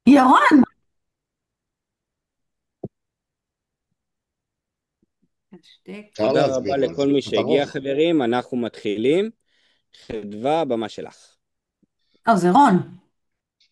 ירון, תודה רבה לכל מי שהגיע, חברים. אנחנו מתחילים. חדווה, הבמה שלך. זה רון.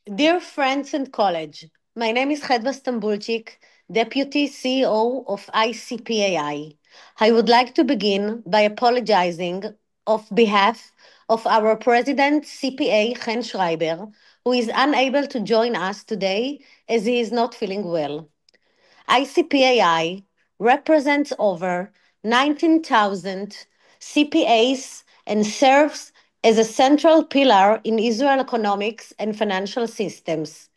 Dear friends and college, my name is Chedva Stambulchik, Deputy CEO of ICPAI. I would like to begin by apologizing on behalf of our President CPA Chen Schreiber, who is unable to join us today as he is not feeling well. ICPAI represents over 19,000 CPAs and serves as a central pillar in Israel economics and financial systems.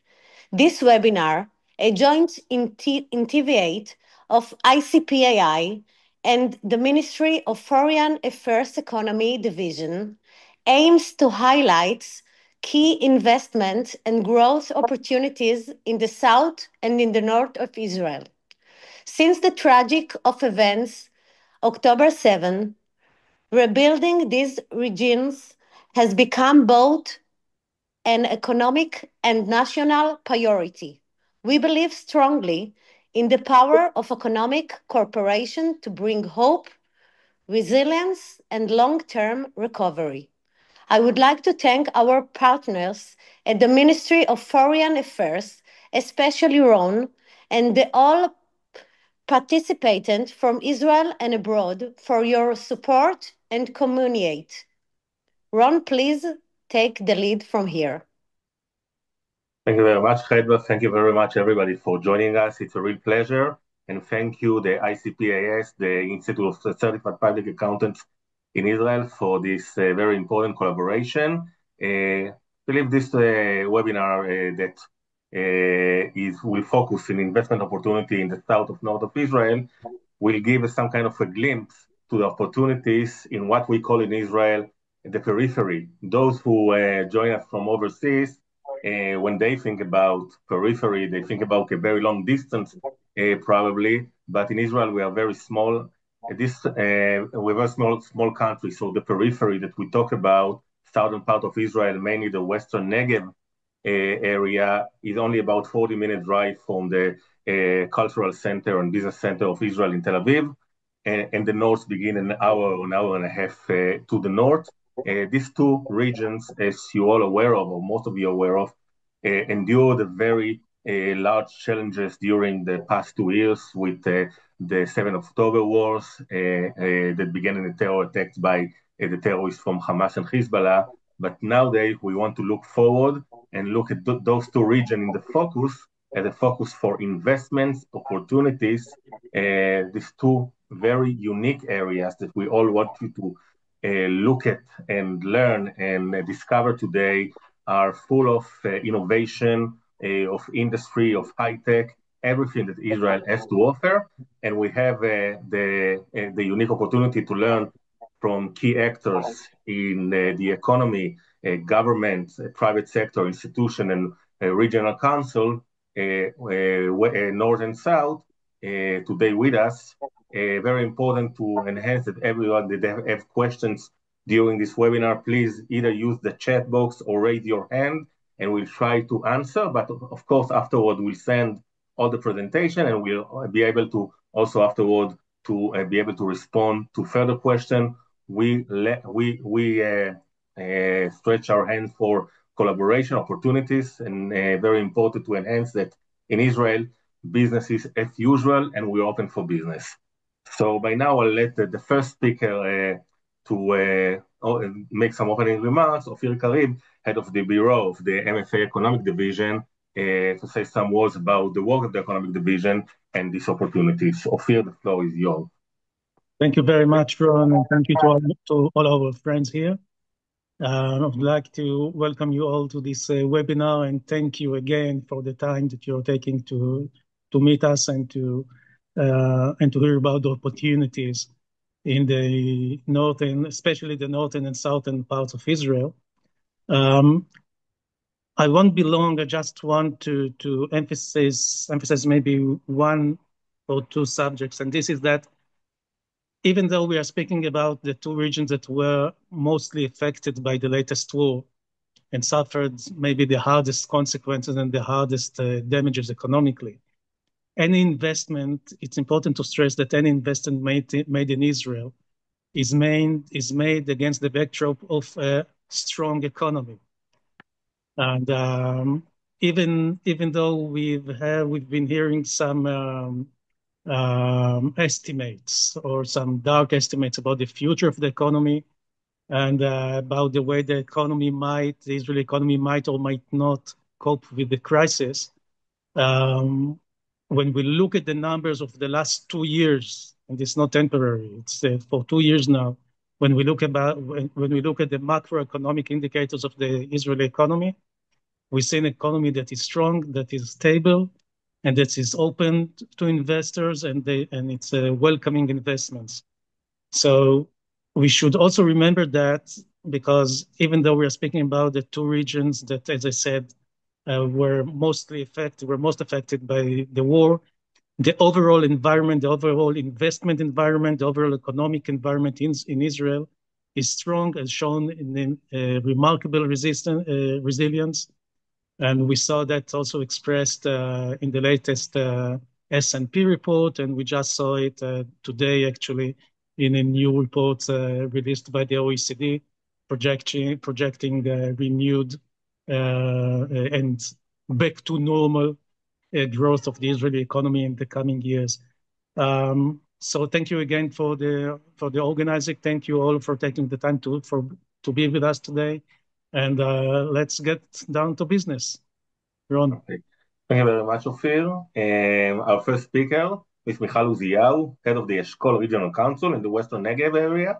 This webinar, a joint initiative of ICPAI and the Ministry of Foreign Affairs Economy Division, aims to highlight key investment and growth opportunities in the south and in the north of Israel. Since the tragic of events October 7, rebuilding these regions has become both an economic and national priority. We believe strongly in the power of economic cooperation to bring hope, resilience, and long-term recovery. I would like to thank our partners at the Ministry of Foreign Affairs, especially Ron, and all participants from Israel and abroad for your support and communicate. Ron, please take the lead from here. Thank you very much, Chedva. Thank you very much, everybody, for joining us. It's a real pleasure. And thank you, the ICPAS, the Institute of Certified Public Accountants in Israel, for this very important collaboration. I believe this webinar that will focus on investment opportunity in the south of north of Israel will give us some kind of a glimpse to the opportunities in what we call in Israel the periphery. Those who join us from overseas, when they think about periphery, they think about a very long distance, probably. But in Israel, we are very small. We're a small country. So the periphery that we talk about, southern part of Israel, mainly the western Negev area, is only about 40-minute drive from the cultural center and business center of Israel in Tel Aviv. And the north begin an hour and a half to the north. These two regions, as you all aware of, or most of you are aware of, endured very large challenges during the past 2 years with the 7 October wars that began in the terror attacks by the terrorists from Hamas and Hezbollah. But nowadays, we want to look forward and look at those two regions in the focus, as a focus for investments, opportunities, these two very unique areas that we all want you to look at and learn and discover today are full of innovation, of industry, of high tech, everything that Israel has to offer. And we have the unique opportunity to learn from key actors in the economy, government, private sector, institution, and regional council, north and south, today with us. Very important to enhance that everyone that have questions during this webinar, please either use the chat box or raise your hand and we'll try to answer. But of course, afterward, we'll send all the presentation and we'll be able to also afterward to be able to respond to further questions. We stretch our hands for collaboration opportunities, and very important to enhance that in Israel, business is as usual and we're open for business. So by now, I'll let the first speaker to make some opening remarks, Ofir Karib, head of the Bureau of the MFA Economic Division, to say some words about the work of the Economic Division and these opportunities. Ofir, the floor is yours. Thank you very much, Ron, and thank you to all our friends here. I would like to welcome you all to this webinar and thank you again for the time that you're taking to meet us and to hear about the opportunities in the northern, especially the northern and southern parts of Israel. I won't be long. I just want to emphasize maybe one or two subjects, and this is that even though we are speaking about the two regions that were mostly affected by the latest war, and suffered maybe the hardest consequences and the hardest damages economically. Any investment, it's important to stress that any investment made in Israel is made against the backdrop of a strong economy. And even though we've been hearing some estimates or some dark estimates about the future of the economy and about the way the Israeli economy might or might not cope with the crisis. When we look at the numbers of the last 2 years, and it's not temporary, it's for 2 years now, when we look at the macroeconomic indicators of the Israeli economy, we see an economy that is strong, that is stable, and that is open to investors, and it's welcoming investments. So we should also remember that, because even though we are speaking about the two regions that, as I said, were most affected by the war, the overall environment, the overall investment environment, the overall economic environment in Israel is strong, as shown in remarkable resilience. And we saw that also expressed in the latest S&P report, and we just saw it today, actually, in a new report released by the OECD, projecting renewed and back to normal growth of the Israeli economy in the coming years. So thank you again for the organizing. Thank you all for taking the time to be with us today. And let's get down to business. Ron. Okay. Thank you very much, Ophir. Our first speaker is Michal Uziyahu, head of the Eshkol Regional Council in the Western Negev area,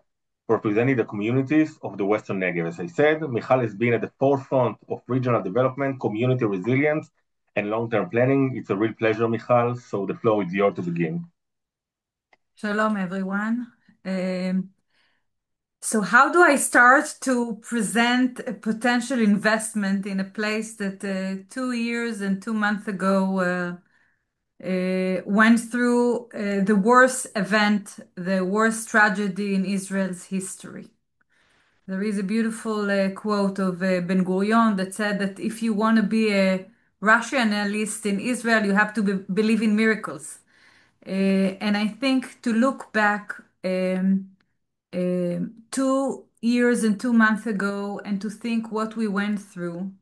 representing the communities of the Western Negev. As I said, Michal has been at the forefront of regional development, community resilience, and long-term planning. It's a real pleasure, Michal, so the floor is yours to begin. Shalom, everyone. So how do I start to present a potential investment in a place that 2 years and 2 months ago went through the worst event, the worst tragedy in Israel's history? There is a beautiful quote of Ben Gurion that said that if you want to be a rationalist in Israel, you have to believe in miracles. And I think to look back 2 years and 2 months ago and to think what we went through,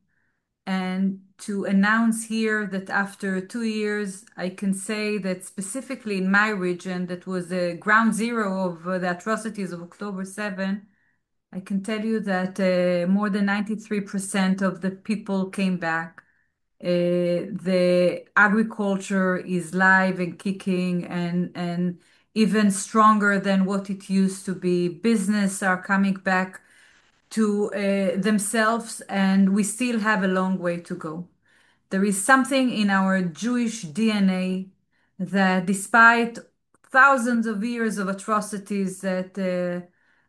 and to announce here that after 2 years, I can say that specifically in my region, that was the ground zero of the atrocities of October 7, I can tell you that more than 93% of the people came back. The agriculture is live and kicking and even stronger than what it used to be. Business are coming back to themselves, and we still have a long way to go. There is something in our Jewish DNA that despite thousands of years of atrocities that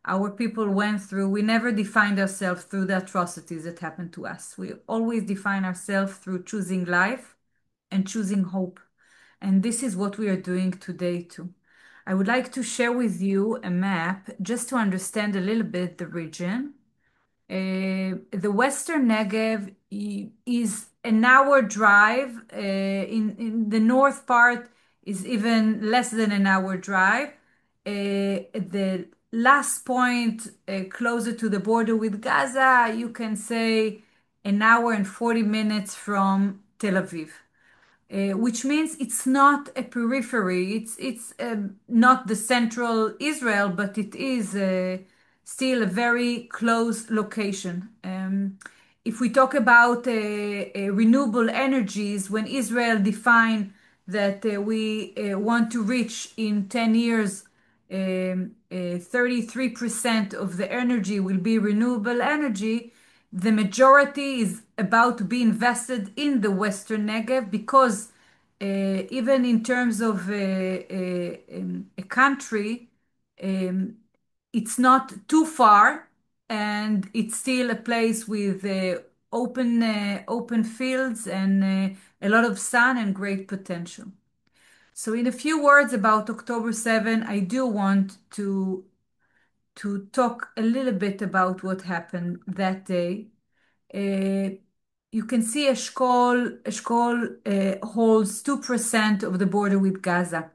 our people went through, we never defined ourselves through the atrocities that happened to us. We always define ourselves through choosing life and choosing hope. And this is what we are doing today too. I would like to share with you a map just to understand a little bit the region. The Western Negev is an hour drive. In the north part is even less than an hour drive. The last point closer to the border with Gaza, you can say an hour and 40 minutes from Tel Aviv. Which means it's not a periphery. It's not the central Israel, but it is still a very close location. If we talk about renewable energies, when Israel defined that we want to reach in 10 years 33% of the energy will be renewable energy, the majority is about to be invested in the Western Negev because even in terms of a country, it's not too far, and it's still a place with open fields and a lot of sun and great potential. So in a few words about October 7, I do want to talk a little bit about what happened that day. You can see Eshkol holds 2% of the border with Gaza.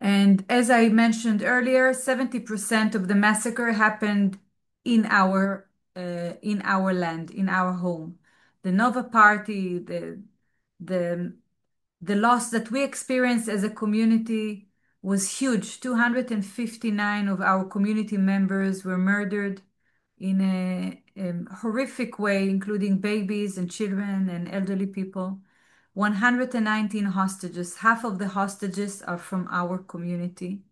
And as I mentioned earlier, 70% of the massacre happened in our land, in our home. The Nova Party, the loss that we experienced as a community was huge. 259 of our community members were murdered in a horrific way, including babies and children and elderly people. 119 hostages. Half of the hostages are from our community.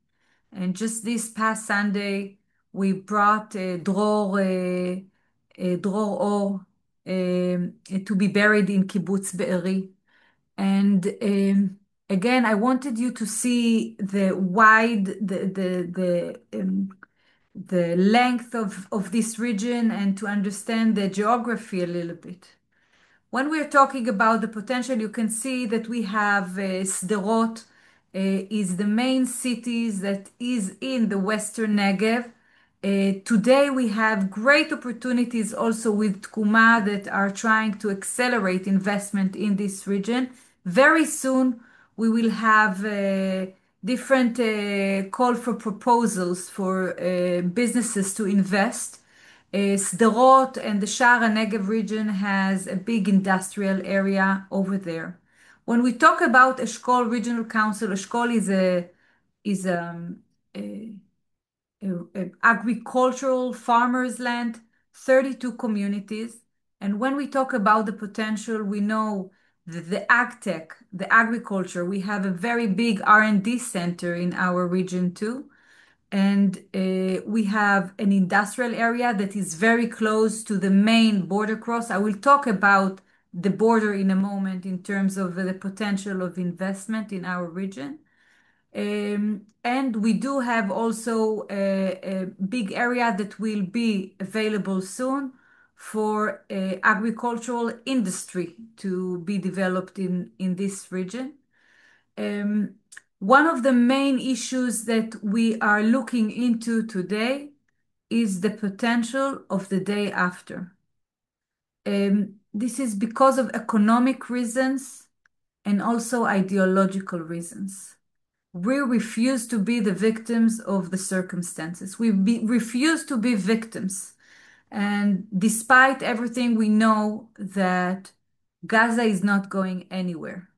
And just this past Sunday, we brought Dror Or to be buried in Kibbutz Be'eri. And again, I wanted you to see the length of this region and to understand the geography a little bit. When we're talking about the potential, you can see that we have Sderot is the main cities that is in the Western Negev. Today we have great opportunities also with Tkuma that are trying to accelerate investment in this region. Very soon we will have different call for proposals for businesses to invest. Sderot and the Sha'ar HaNegev region has a big industrial area over there. When we talk about Eshkol Regional Council, Eshkol is a agricultural farmers land, 32 communities. And when we talk about the potential, we know that the agtech, the agriculture, we have a very big R&D center in our region too. And we have an industrial area that is very close to the main border cross. I will talk about the border in a moment in terms of the potential of investment in our region. And we do have also a big area that will be available soon for agricultural industry to be developed in this region. One of the main issues that we are looking into today is the potential of the day after. This is because of economic reasons and also ideological reasons. We refuse to be the victims of the circumstances. We refuse to be victims. And despite everything, we know that Gaza is not going anywhere.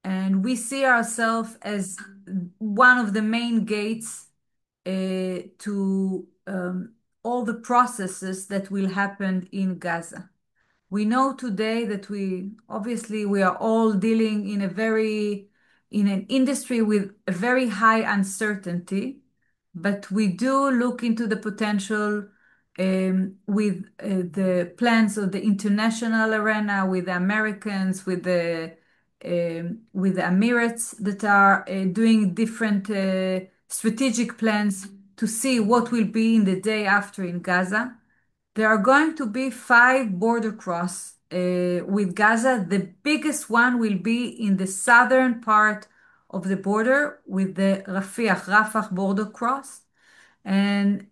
And we see ourselves as one of the main gates to all the processes that will happen in Gaza. We know today that we are all dealing in an industry with a very high uncertainty, but we do look into the potential with the plans of the international arena, with the Americans, with the Emirates that are doing different strategic plans to see what will be in the day after in Gaza. There are going to be 5 border cross with Gaza. The biggest one will be in the southern part of the border with the Rafah border cross. And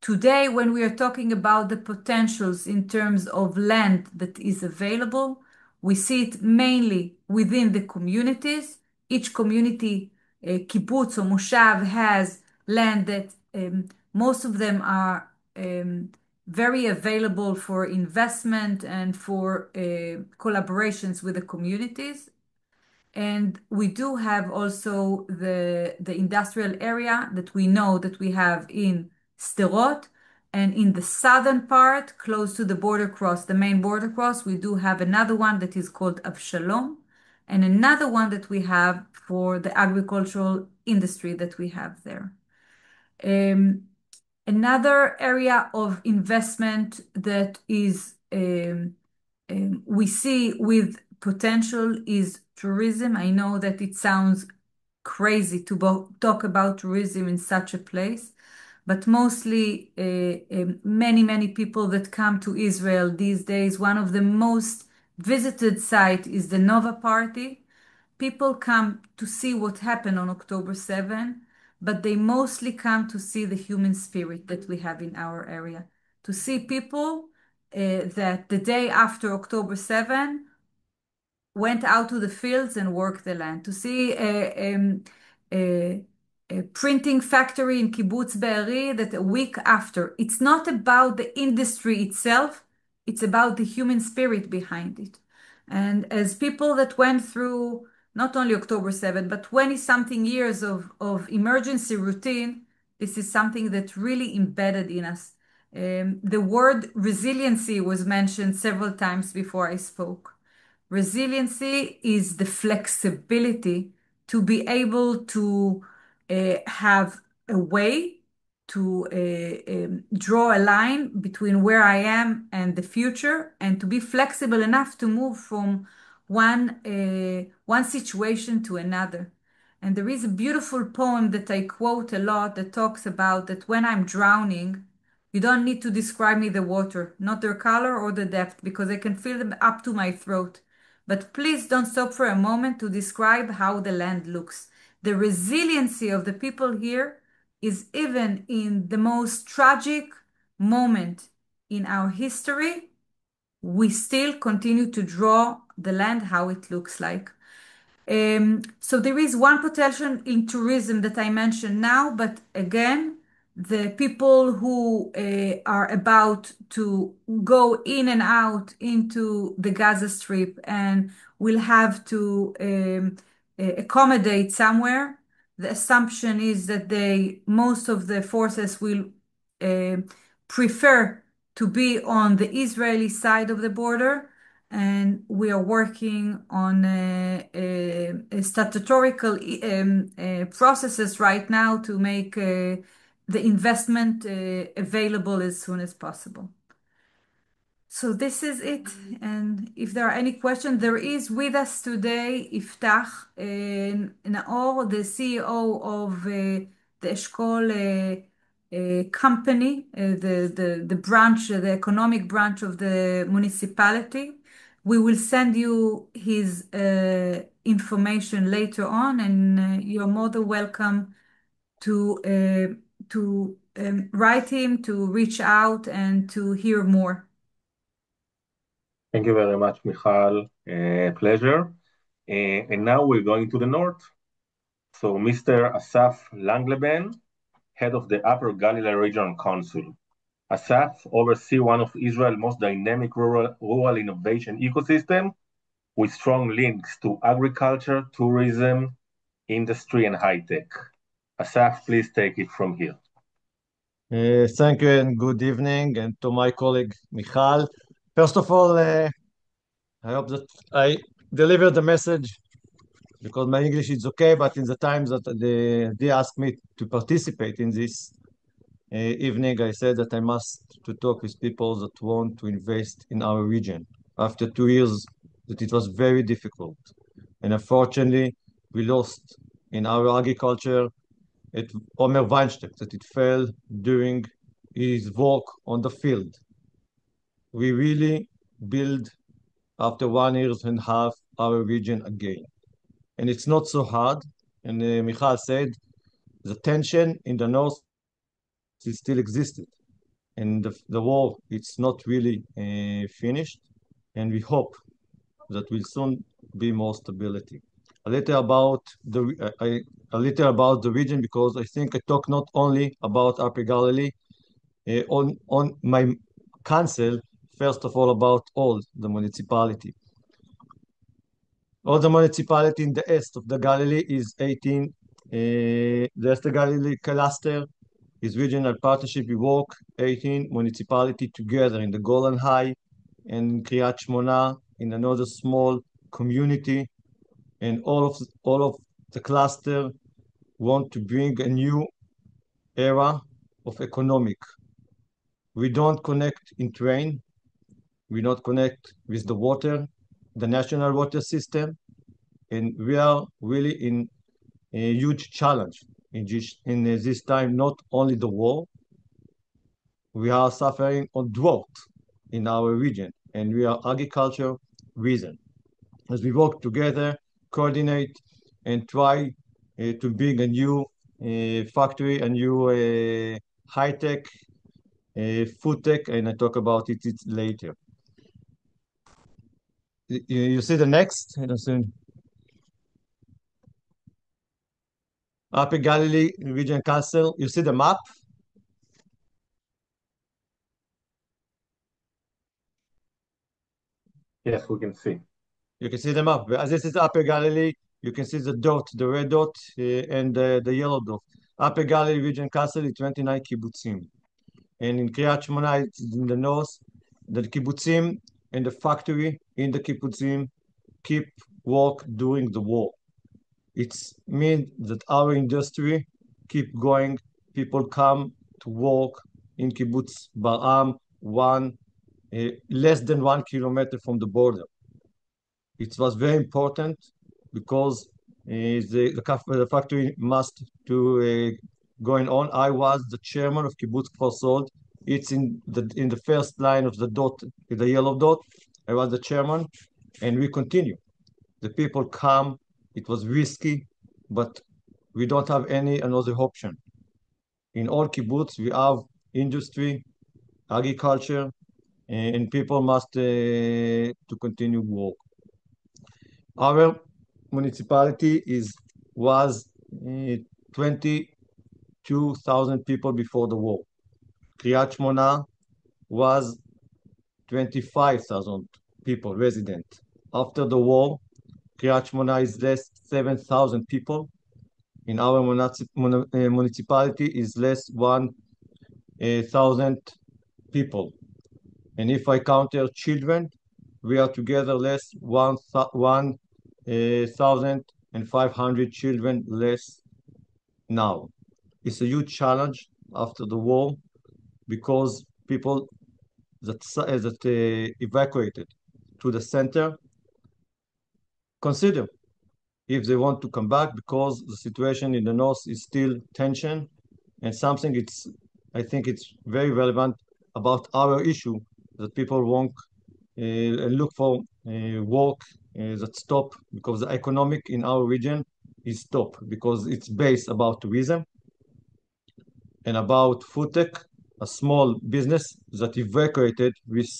today, when we are talking about the potentials in terms of land that is available, we see it mainly within the communities. Each community, kibbutz or moshav, has land that most of them are very available for investment and for collaborations with the communities. And we do have also the industrial area that we know that we have in Sderot. And in the southern part, close to the border cross, the main border cross, we do have another one that is called Avshalom, and another one that we have for the agricultural industry that we have there. Another area of investment that is we see with potential is tourism. I know that it sounds crazy to talk about tourism in such a place, but mostly many people that come to Israel these days, one of the most visited sites is the Nova Party. People come to see what happened on October 7, but they mostly come to see the human spirit that we have in our area, to see people that the day after October 7 went out to the fields and worked the land. To see a printing factory in Kibbutz Be'eri that a week after, it's not about the industry itself, it's about the human spirit behind it. And as people that went through not only October 7, but 20-something years of emergency routine, this is something that really embedded in us. The word resiliency was mentioned several times before I spoke. Resiliency is the flexibility to be able to have a way to draw a line between where I am and the future, and to be flexible enough to move from one situation to another. And there is a beautiful poem that I quote a lot that talks about that when I'm drowning, you don't need to describe me the water, not their color or the depth, because I can feel them up to my throat. But please don't stop for a moment to describe how the land looks. The resiliency of the people here is even in the most tragic moment in our history, we still continue to draw the land how it looks like. So there is one potential in tourism that I mentioned now, but again, the people who are about to go in and out into the Gaza Strip and will have to accommodate somewhere. The assumption is that most of the forces will prefer to be on the Israeli side of the border, and we are working on statutorical processes right now to make the investment available as soon as possible. So this is it. And if there are any questions, there is with us today Iftach Naor, the CEO of the Eshkol company, the branch, the economic branch of the municipality. We will send you his information later on, and you're more than welcome to write him, to reach out, and to hear more. Thank you very much, Michal. Pleasure. And now we're going to the north. So Mr. Asaf Langleben, head of the Upper Galilee Regional Council. Asaf oversees one of Israel's most dynamic rural innovation ecosystem with strong links to agriculture, tourism, industry, and high tech. Asaf, please take it from here. Thank you and good evening, and to my colleague Michal. First of all, I hope that I delivered the message because my English is okay, but in the times that they asked me to participate in this evening, I said that I must to talk with people that want to invest in our region. After 2 years, that it was very difficult, and unfortunately, we lost in our agriculture at Omer Weinstein, that it fell during his work on the field. We really build after 1.5 years our region again. And it's not so hard. And Michal said the tension in the north still existed. And the war, it's not really finished. And we hope that will soon be more stability. A little about the region, because I think I talk not only about Upper Galilee, on my council, first of all about all the municipality. All the municipality in the east of the Galilee is 18. The East Galilee cluster is regional partnership. We work 18 municipality together in the Golan High and in Kriyat Shmona, in another small community, and all of the cluster want to bring a new era of economic. We don't connect in train. We don't connect with the water, the national water system, and we are really in a huge challenge in this time. Not only the war, we are suffering on drought in our region, and we are agriculture reason. As we work together, coordinate, and try to bring a new factory, a new high-tech food tech, and I talk about it later. You see the next? I don't see. Upper Galilee Region Council. You see the map? Yes, we can see. You can see the map. As this is Upper Galilee, you can see the dot, the red dot, and the yellow dot. Upper Galilee Region Council is 29 kibbutzim. And in Kiryat Shmona, it's in the north. The kibbutzim and the factory in the kibbutzim keep work during the war. It means that our industry keep going. People come to work in kibbutz Bar'am, less than 1 kilometer from the border. It was very important because the factory must to going on. I was the chairman of kibbutz Kfar Sod. It's in the first line of the dot, the yellow dot. I was the chairman, and we continue. The people come. It was risky, but we don't have any another option. In all kibbutz, we have industry, agriculture, and people must to continue work. Our municipality was 22,000 people before the war. Kiryat Shmona was 25,000 people resident. After the war, Kiryat Shmona is less 7,000 people. In our municipality is less 1,000 people. And if I count our children, we are together less 1,500 children less now. It's a huge challenge after the war because people that evacuated to the center consider if they want to come back because the situation in the north is still tension and something I think it's very relevant about our issue that people won't look for work that stop because the economic in our region is stop because it's based about tourism and about food tech, a small business that evacuated with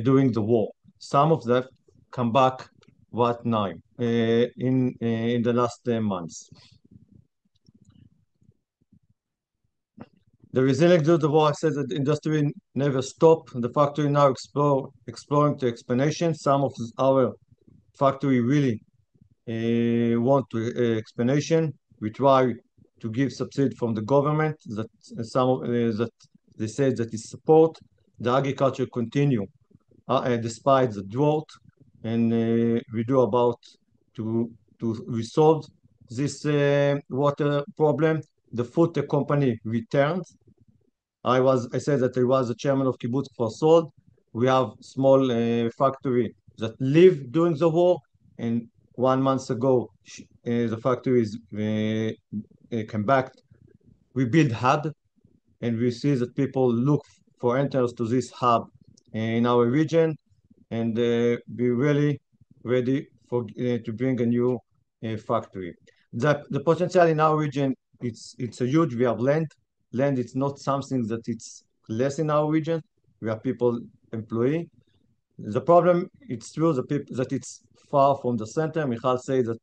during the war. Some of them come back what now in the last months. The resilience due to the war, I said that the industry never stopped. The factory now exploring to explanation. Some of our factory really want to explanation. We try to give subsidy from the government that that they say that is support. The agriculture continue despite the drought, and we do about to resolve this water problem. The food tech company returned. I said that I was the chairman of kibbutz Kfar Sod. We have small factory that lived during the war, and 1 month ago the factory is came back. We build hub, and we see that people look for entrance to this hub in our region, and be really ready for to bring a new factory. The potential in our region it's a huge. We have land. Land it's not something that it's less in our region. We have people employee. The problem it's true that it's far from the center. Michal say that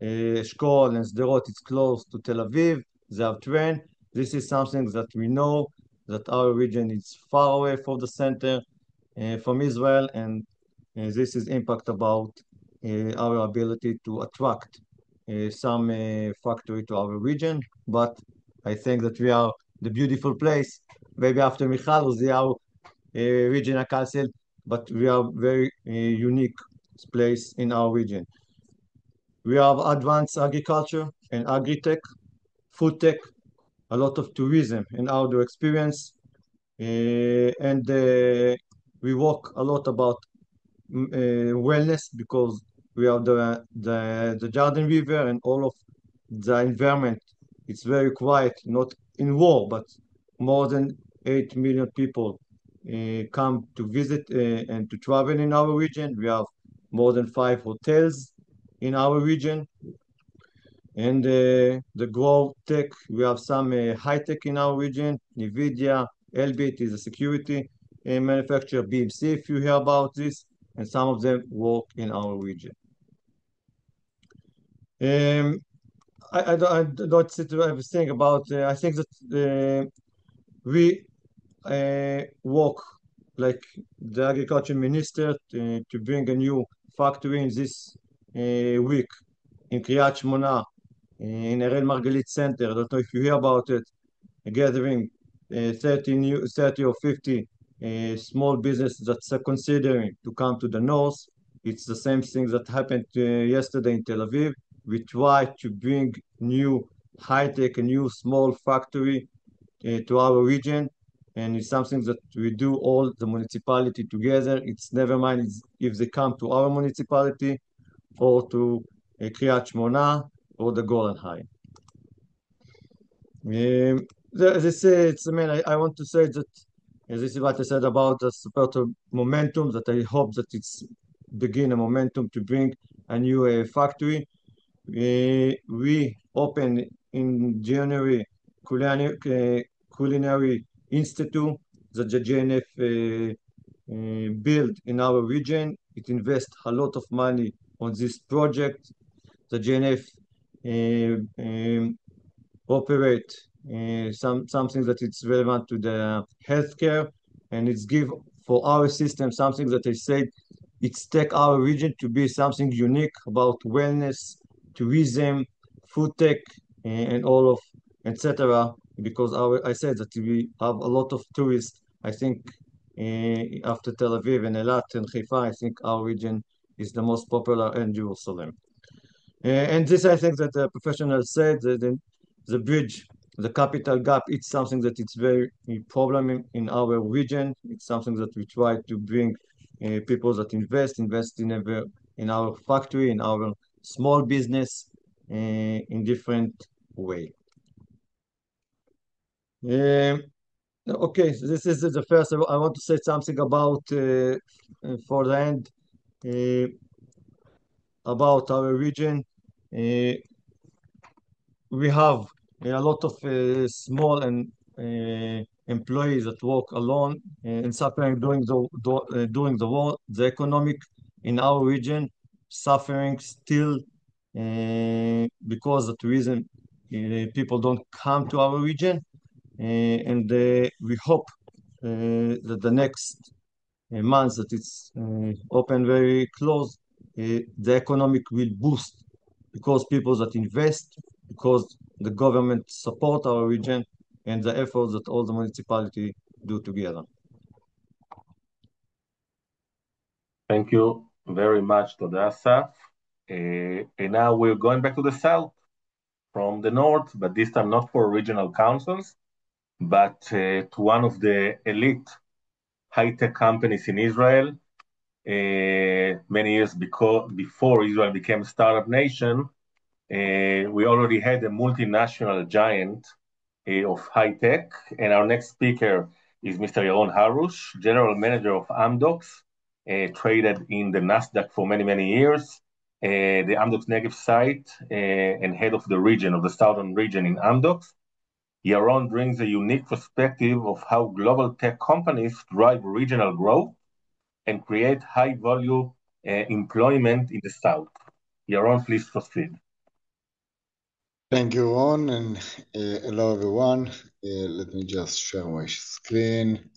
Eshkol and Sderot it's close to Tel Aviv. They have train. This is something that we know that our region is far away from the center, from Israel, and this is impact about our ability to attract some factory to our region. But I think that we are the beautiful place. Maybe after Michal, we are regional council, but we are very unique place in our region. We have advanced agriculture and agri-tech, food tech, a lot of tourism and outdoor experience, and we work a lot about wellness because we have the Jordan River and all of the environment. It's very quiet, not in war, but more than 8 million people come to visit and to travel in our region. We have more than 5 hotels in our region. And the growth tech, we have some high tech in our region. NVIDIA, Elbit is a security manufacturer, BMC, if you hear about this, and some of them work in our region. I don't sit to everything about, I think that we work like the agriculture minister to bring a new factory in this week in Kiryat Shmona, in Erel Margalit Center. I don't know if you hear about it, a gathering 30 or 50 small businesses that are considering to come to the north. It's the same thing that happened yesterday in Tel Aviv. We try to bring new high-tech, a new small factory to our region, and it's something that we do all the municipality together. It's never mind if they come to our municipality or to Kiryat Shmona or the Golan High. As I say, I want to say that this is what I said about the support of momentum, that I hope that it's begin a momentum to bring a new factory. We opened in January Culinary Institute that the JNF built in our region. It invests a lot of money on this project. The JNF operate something that it's relevant to the healthcare, and it's give for our system something that I said it's take our region to be something unique about wellness, tourism, food tech, and all of etc. Because I said that we have a lot of tourists. I think after Tel Aviv and Eilat and Haifa, I think our region is the most popular, and Jerusalem. And this, I think that the professional said that the bridge, the capital gap, it's something that it's very problem in our region. It's something that we try to bring people that invest in our factory, in our small business in different way. Okay, so this is the first. I want to say something about for the end about our region. We have a lot of small and employees that work alone and suffering during the war. The economic in our region suffering still because of the reason people don't come to our region, and we hope that the next months that it's open very close, the economic will boost because people that invest, because the government support our region, and the efforts that all the municipality do together. Thank you very much, Toda Asaf. And now we're going back to the south from the north, but this time not for regional councils, but to one of the elite high-tech companies in Israel. Many years before Israel became a startup nation, we already had a multinational giant of high tech. And our next speaker is Mr. Yaron Harush, General Manager of Amdocs, traded in the Nasdaq for many, many years, the Amdocs Negev site, and head of the region, of the southern region in Amdocs. Yaron brings a unique perspective of how global tech companies drive regional growth and create high-value employment in the South. Yaron, please proceed. Thank you, Ron, and hello, everyone. Let me just share my screen.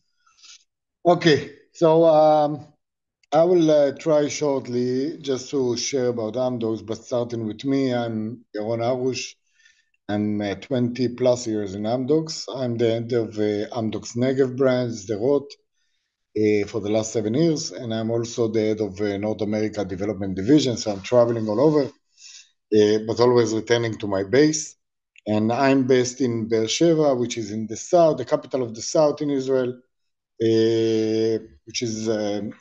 Okay, so I will try shortly just to share about Amdocs, but starting with me, I'm Yaron Harush. I'm 20 plus years in Amdocs. I'm the head of Amdocs Negev brand, Sderot, for the last 7 years, and I'm also the head of North America Development Division, so I'm traveling all over, but always returning to my base. And I'm based in Beersheba, which is in the south, the capital of the south in Israel, which is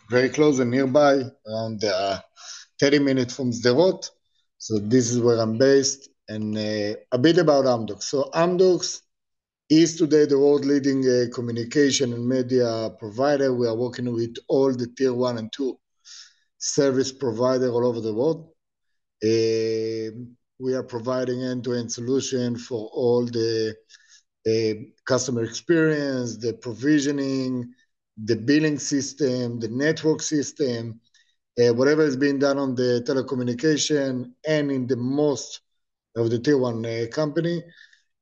very close and nearby, around 30 minutes from Sderot. So this is where I'm based. And a bit about Amdocs. So Amdocs is today the world-leading communication and media provider. We are working with all the tier 1 and 2 service providers all over the world. we are providing end-to-end solution for all the customer experience, the provisioning, the billing system, the network system, whatever is being done on the telecommunication and in the most of the tier one company.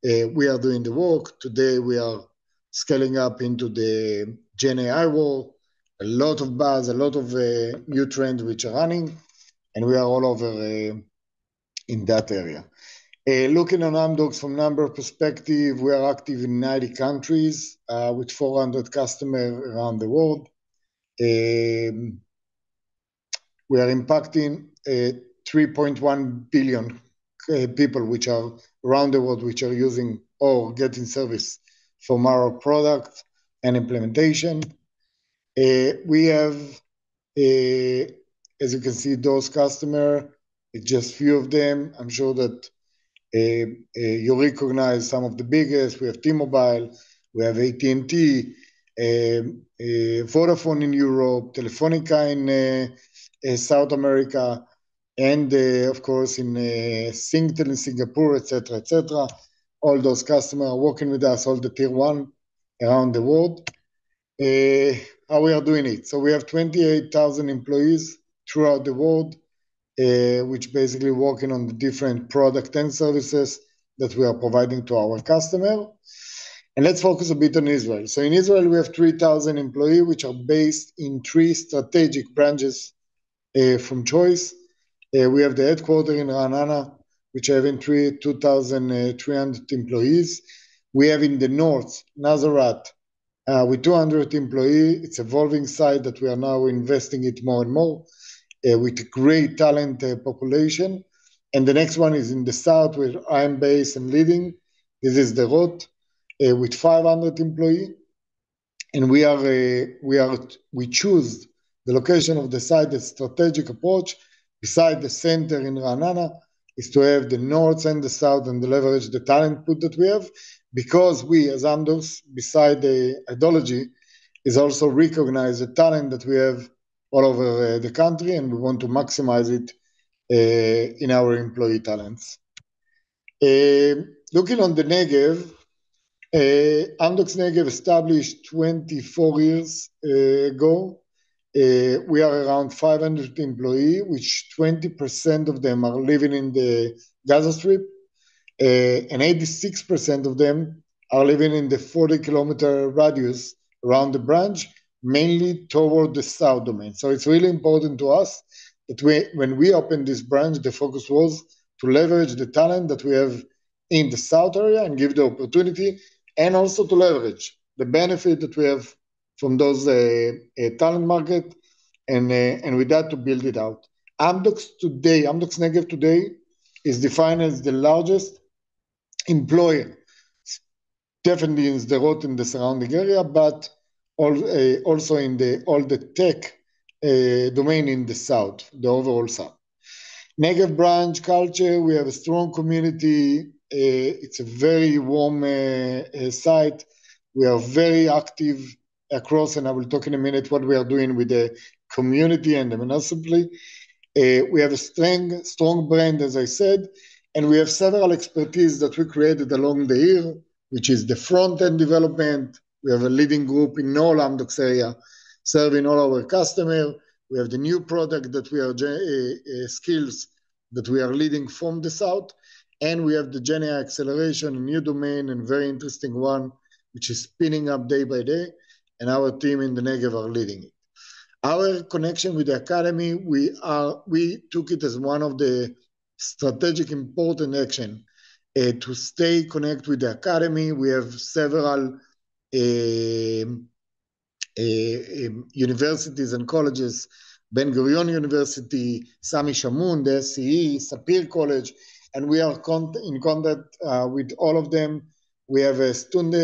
We are doing the work. Today we are scaling up into the Gen AI world, a lot of buzz, a lot of new trends which are running, and we are all over in that area. Looking on Amdocs from number perspective, we are active in 90 countries with 400 customers around the world. We are impacting 3.1 billion people which are around the world which are using or getting service from our product and implementation. We have, as you can see, those customers, just few of them. I'm sure that you recognize some of the biggest. We have T-Mobile, we have AT&T, Vodafone in Europe, Telefonica in South America, and of course in Singtel in Singapore, etc., etc. All those customers are working with us, all the tier one around the world. How we are doing it? So we have 28,000 employees throughout the world, which basically working on the different product and services that we are providing to our customer. And let's focus a bit on Israel. So in Israel, we have 3,000 employees, which are based in 3 strategic branches from choice. We have the headquarters in Ra'anana, which have in 2,300 employees. We have in the north, Nazareth, with 200 employees. It's an evolving site that we are now investing it more and more with a great talent population. And the next one is in the south, where I am based and leading. This is the Rot with 500 employees. And we choose the location of the site, the strategic approach. Beside the center in Ra'anana is to have the north and the south and leverage the talent pool that we have, because we as Amdocs, beside the ideology, is also recognize the talent that we have all over the country, and we want to maximize it in our employee talents. Looking on the Negev, Amdocs Negev established 24 years ago. We are around 500 employees, which 20% of them are living in the Gaza Strip, and 86% of them are living in the 40-kilometer radius around the branch, mainly toward the south domain. So it's really important to us that when we opened this branch, the focus was to leverage the talent that we have in the south area and give the opportunity, and also to leverage the benefit that we have from those talent market, and with that to build it out. Amdocs Negev today is defined as the largest employer, definitely in Sderot in the surrounding area, but also in all the tech domain in the south, the overall south. Negev branch culture, we have a strong community. It's a very warm site. We are very active across, and I will talk in a minute what we are doing with the community and the municipality. We have a strong brand, as I said, and we have several expertise that we created along the year, which is the front-end development. We have a leading group in all Amdocs area, serving all our customers. We have the new product that we are skills that we are leading from the south, and we have the Gen AI acceleration, a new domain and very interesting one, which is spinning up day by day, and our team in the Negev are leading it. Our connection with the academy, we took it as one of the strategic important action to stay connected with the academy. We have several universities and colleges, Ben Gurion University, Sami Shamoun, the SCE, Sapir College, and we are in contact with all of them. We have a student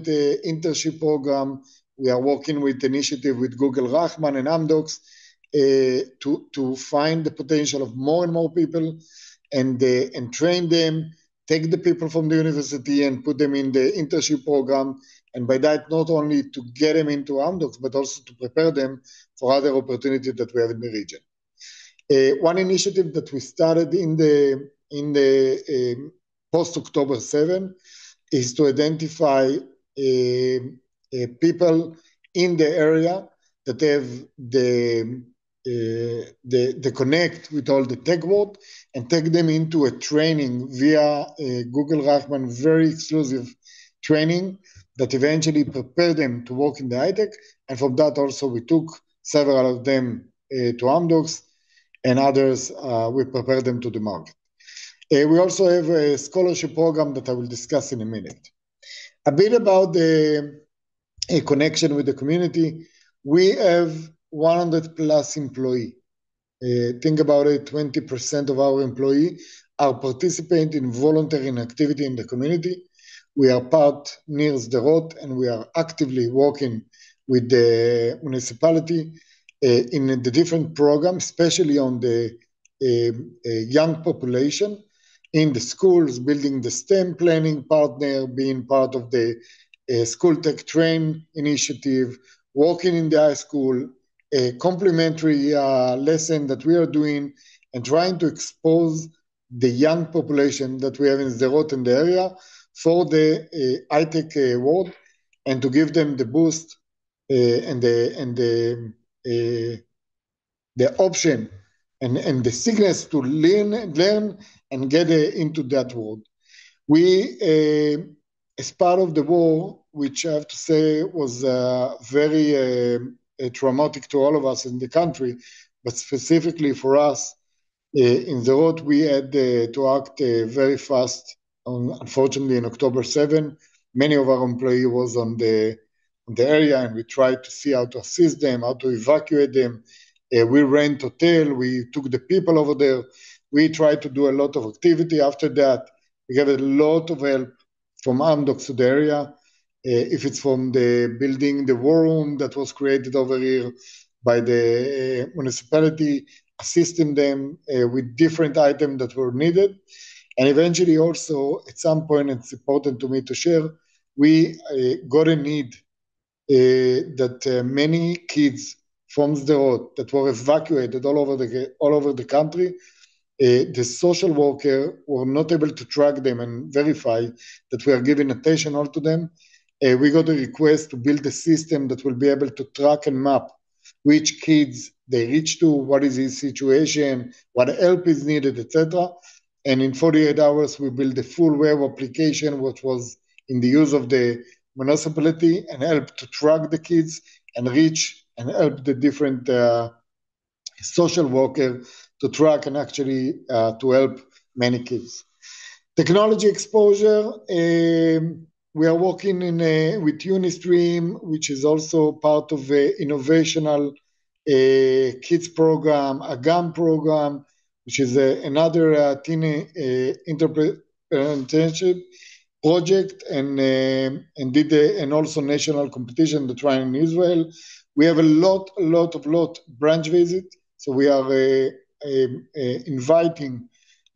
internship program. We are working with initiative with Google Rahman and Amdocs to find the potential of more and more people and train them, take the people from the university and put them in the internship program. And by that, not only to get them into Amdocs, but also to prepare them for other opportunities that we have in the region. One initiative that we started in the in the post-October 7 is to identify people in the area that have the connect with all the tech world and take them into a training via Google Rachman, very exclusive training that eventually prepare them to work in the high-tech. And from that also we took several of them to Amdocs, and others we prepare them to the market. We also have a scholarship program that I will discuss in a minute. A bit about the connection with the community. We have 100 plus employees. Think about it, 20% of our employees are participating in volunteering activity in the community. We are part near Sderot, and we are actively working with the municipality in the different programs, especially on the young population, in the schools, building the STEM planning partner, being part of the School Tech Train initiative, working in the high school, a complementary lesson that we are doing, and trying to expose the young population that we have in Sderot and the area for the high-tech world, and to give them the boost and the option and the sickness to learn and get into that world. We, as part of the war, which I have to say was very traumatic to all of us in the country, but specifically for us in Sderot, we had to act very fast. Unfortunately, in October 7, many of our employees was on the area, and we tried to see how to assist them, how to evacuate them. We rent hotel, we took the people over there. We tried to do a lot of activity. After that, we have a lot of help from Amdocs to the area. If it's from the building, the war room that was created over here by the municipality, assisting them with different items that were needed. And eventually also, at some point, it's important to me to share, we got a need that many kids from Sderot that were evacuated all over the country, the social worker were not able to track them and verify that we are giving attention all to them. We got a request to build a system that will be able to track and map which kids they reach to, what is his situation, what help is needed, etc. And in 48 hours, we built a full web application, which was in the use of the municipality, and help to track the kids and reach and help the different social worker to track and actually to help many kids. Technology exposure, we are working with Unistream, which is also part of the innovational kids program, a GAM program, which is another teen entrepreneurship project, and did an also national competition that ran in Israel. We have a lot branch visit, so we are inviting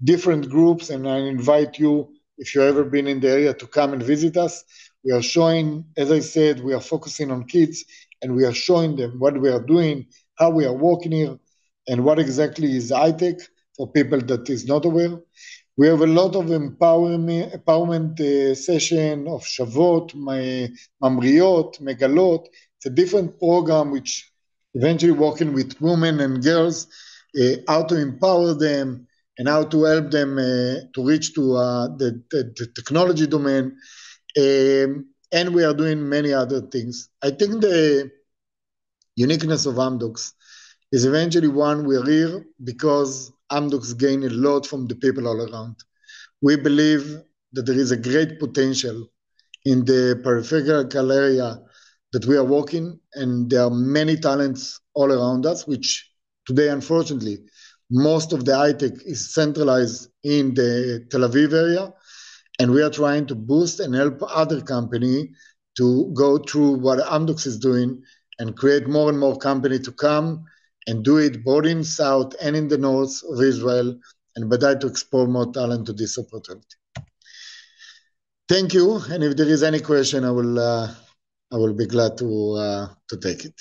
different groups, and I invite you, if you've ever been in the area, to come and visit us. We are showing, as I said, we are focusing on kids, and we are showing them what we are doing, how we are working here, and what exactly is high-tech for people that is not aware. We have a lot of empowerment session of Shavot, Mamriot, Megalot. It's a different program which eventually working with women and girls, how to empower them and how to help them to reach to the technology domain. And we are doing many other things. I think the uniqueness of Amdocs is eventually one, we're here because Amdocs gain a lot from the people all around. We believe that there is a great potential in the peripheral area that we are working, and there are many talents all around us, which today, unfortunately, most of the high-tech is centralized in the Tel Aviv area, and we are trying to boost and help other companies to go through what Amdocs is doing and create more and more companies to come and do it both in south and in the north of Israel, and by that to export more talent to this opportunity. Thank you, and if there is any question, I will be glad to take it.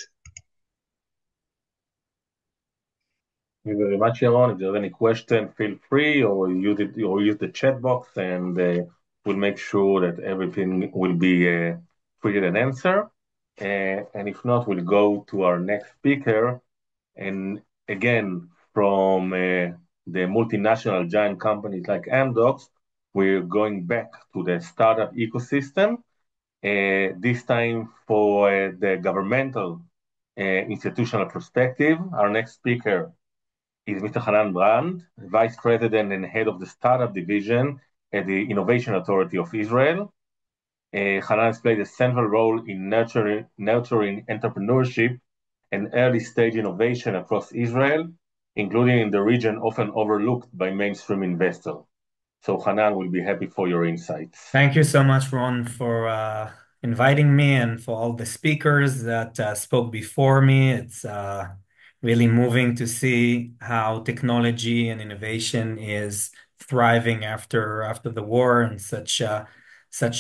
Thank you very much, Yaron. If there's any question, feel free or use the chat box, and we'll make sure that everything will be treated and answered. And if not, we'll go to our next speaker. And again, from the multinational giant companies like Amdocs, we're going back to the startup ecosystem, this time for the governmental institutional perspective. Our next speaker is Mr. Hanan Brand, Vice President and Head of the Startup Division at the Innovation Authority of Israel. Hanan has played a central role in nurturing entrepreneurship and early-stage innovation across Israel, including in the region often overlooked by mainstream investors. So Hanan will be happy for your insights. Thank you so much, Ron, for inviting me and for all the speakers that spoke before me. It's really moving to see how technology and innovation is thriving after the war and such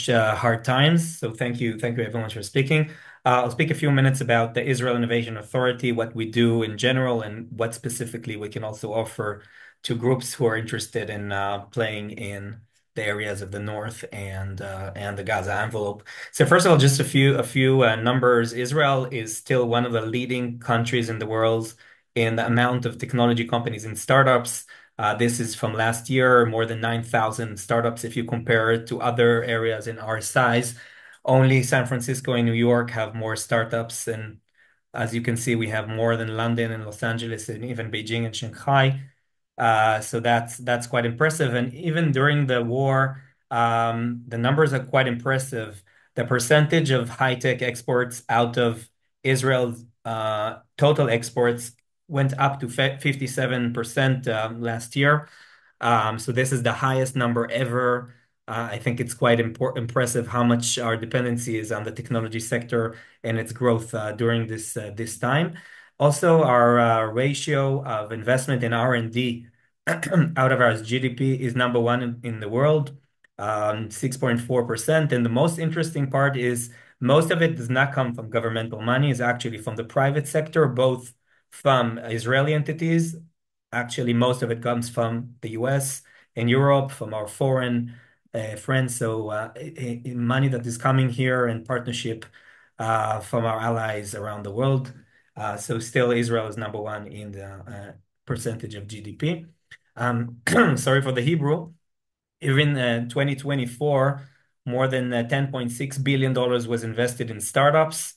hard times. So thank you everyone for speaking. I'll speak a few minutes about the Israel Innovation Authority, what we do in general, and what specifically we can also offer to groups who are interested in playing in the areas of the north and the Gaza envelope. So first of all, just a few numbers. Israel is still one of the leading countries in the world in the amount of technology companies and startups. This is from last year, more than 9,000 startups. If you compare it to other areas in our size, only San Francisco and New York have more startups. And as you can see, we have more than London and Los Angeles and even Beijing and Shanghai. So that's quite impressive. And even during the war, the numbers are quite impressive. The percentage of high-tech exports out of Israel's total exports went up to 57% last year. So this is the highest number ever. I think it's quite impressive how much our dependency is on the technology sector and its growth during this time. Also, our ratio of investment in R&D out of our GDP is number one in the world, 6.4%. And the most interesting part is most of it does not come from governmental money. It's actually from the private sector, both from Israeli entities. Actually, most of it comes from the US and Europe, from our foreign friends. So money that is coming here in partnership from our allies around the world. So still Israel is number one in the percentage of GDP. Sorry for the Hebrew. Even 2024, more than $10.6 billion was invested in startups,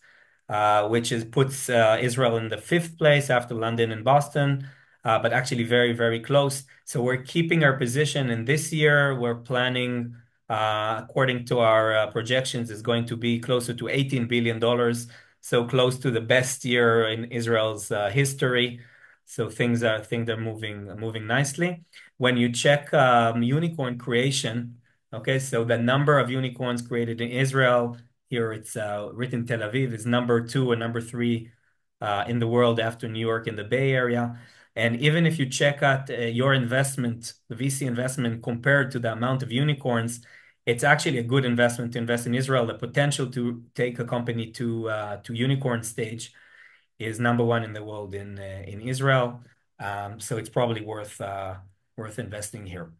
which puts Israel in the fifth place after London and Boston, but actually very, very close. So we're keeping our position. And this year, we're planning, according to our projections, is going to be closer to $18 billion. So close to the best year in Israel's history. So things are moving nicely. When you check unicorn creation, okay, so the number of unicorns created in Israel, here it's written Tel Aviv, is number 2 and number 3 in the world after New York and the Bay Area. And even if you check out your investment, the VC investment compared to the amount of unicorns, it's actually a good investment to invest in Israel. The potential to take a company to unicorn stage is number 1 in the world in Israel. So it's probably worth investing here.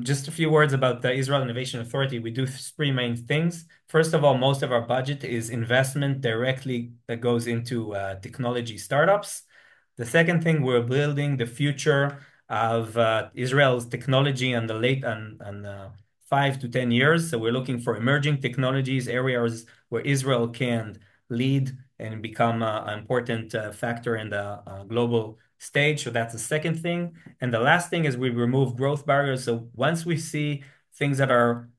Just a few words about the Israel Innovation Authority. We do 3 main things. First of all, most of our budget is investment directly that goes into technology startups. The second thing, we're building the future of Israel's technology and 5 to 10 years. So we're looking for emerging technologies, areas where Israel can lead and become an important factor in the global stage. So that's the second thing. And the last thing is we remove growth barriers. So once we see things that are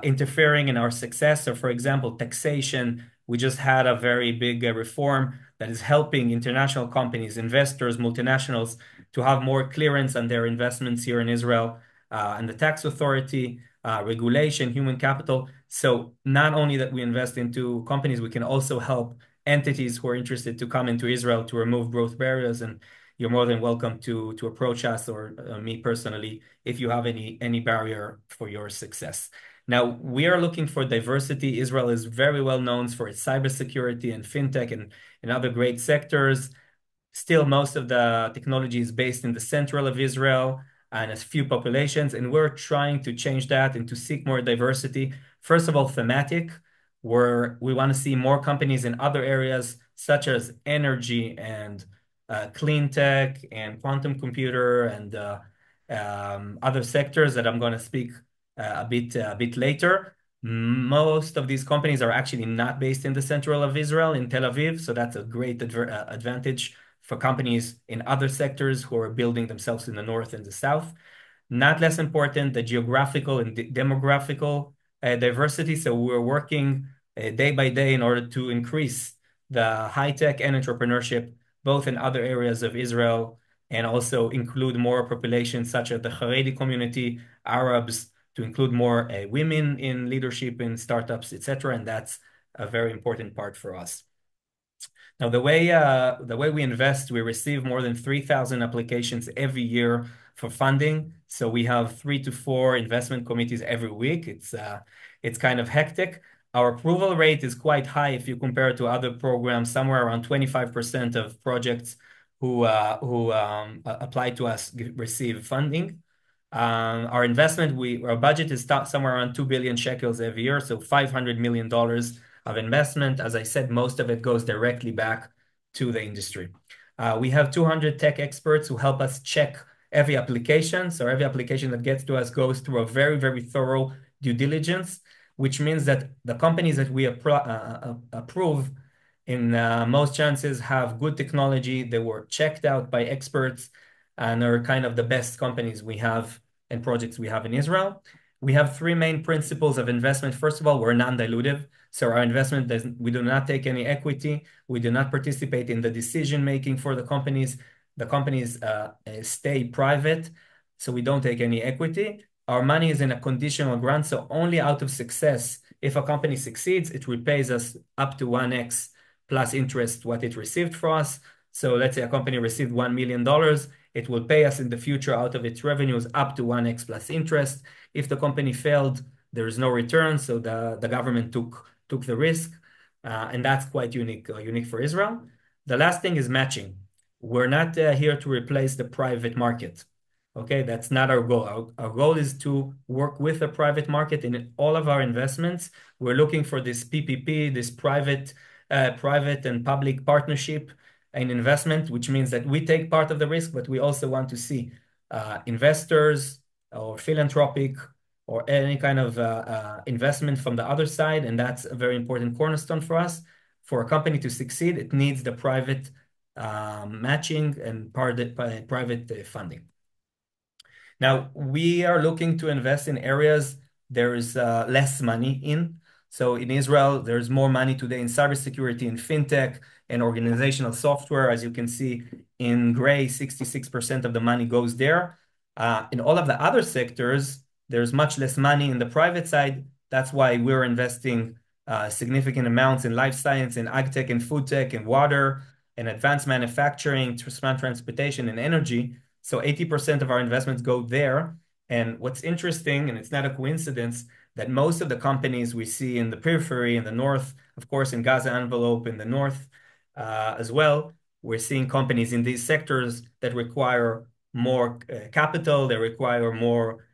interfering in our success, so for example, taxation, we just had a very big reform that is helping international companies, investors, multinationals to have more clearance on their investments here in Israel, and the tax authority, regulation, human capital. So not only that we invest into companies, we can also help entities who are interested to come into Israel to remove growth barriers. And you're more than welcome to approach us or me personally if you have any barrier for your success. Now, we are looking for diversity. Israel is very well known for its cybersecurity and fintech and other great sectors. Still, most of the technology is based in the central of Israel and a few populations, and we're trying to change that and to seek more diversity. First of all, thematic, where we want to see more companies in other areas such as energy and clean tech and quantum computer and other sectors that I'm going to speak a bit later. Most of these companies are actually not based in the central of Israel, in Tel Aviv, so that's a great advantage for companies in other sectors who are building themselves in the north and the south. Not less important, the geographical and demographical diversity. So we're working day by day in order to increase the high-tech and entrepreneurship, both in other areas of Israel, and also include more populations such as the Haredi community, Arabs, to include more women in leadership in startups, etc. And that's a very important part for us. Now, the way we invest, we receive more than 3,000 applications every year for funding. So we have 3 to 4 investment committees every week. It's kind of hectic. Our approval rate is quite high if you compare it to other programs. Somewhere around 25% of projects who apply to us receive funding. Our budget is somewhere around 2 billion shekels every year, so $500 million of investment. As I said, most of it goes directly back to the industry. We have 200 tech experts who help us check every application. So every application that gets to us goes through a very, very thorough due diligence, which means that the companies that we approve in most chances have good technology. They were checked out by experts and are kind of the best companies we have and projects we have in Israel. We have 3 main principles of investment. First of all, we're non-dilutive. So our investment, we do not take any equity. We do not participate in the decision-making for the companies. The companies stay private, so we don't take any equity. Our money is in a conditional grant, so only out of success, if a company succeeds, it repays us up to 1x plus interest what it received for us. So let's say a company received $1 million, it will pay us in the future out of its revenues up to 1x plus interest. If the company failed, there is no return, so the government took the risk, and that's quite unique for Israel. The last thing is matching. We're not here to replace the private market. Okay, that's not our goal. Our goal is to work with the private market in all of our investments. We're looking for this PPP, this private and public partnership in investment, which means that we take part of the risk, but we also want to see investors or philanthropic or any kind of investment from the other side, and that's a very important cornerstone for us. For a company to succeed, it needs the private matching and private funding. Now, we are looking to invest in areas there is less money in. So in Israel, there's more money today in cybersecurity, in fintech, and organizational software. As you can see in gray, 66% of the money goes there. In all of the other sectors, there's much less money in the private side. That's why we're investing significant amounts in life science, in ag tech, and food tech, and water, and advanced manufacturing, smart transportation, and energy. So 80% of our investments go there. And what's interesting, and it's not a coincidence, that most of the companies we see in the periphery, in the north, of course, in Gaza envelope, in the north as well, we're seeing companies in these sectors that require more capital, they require more,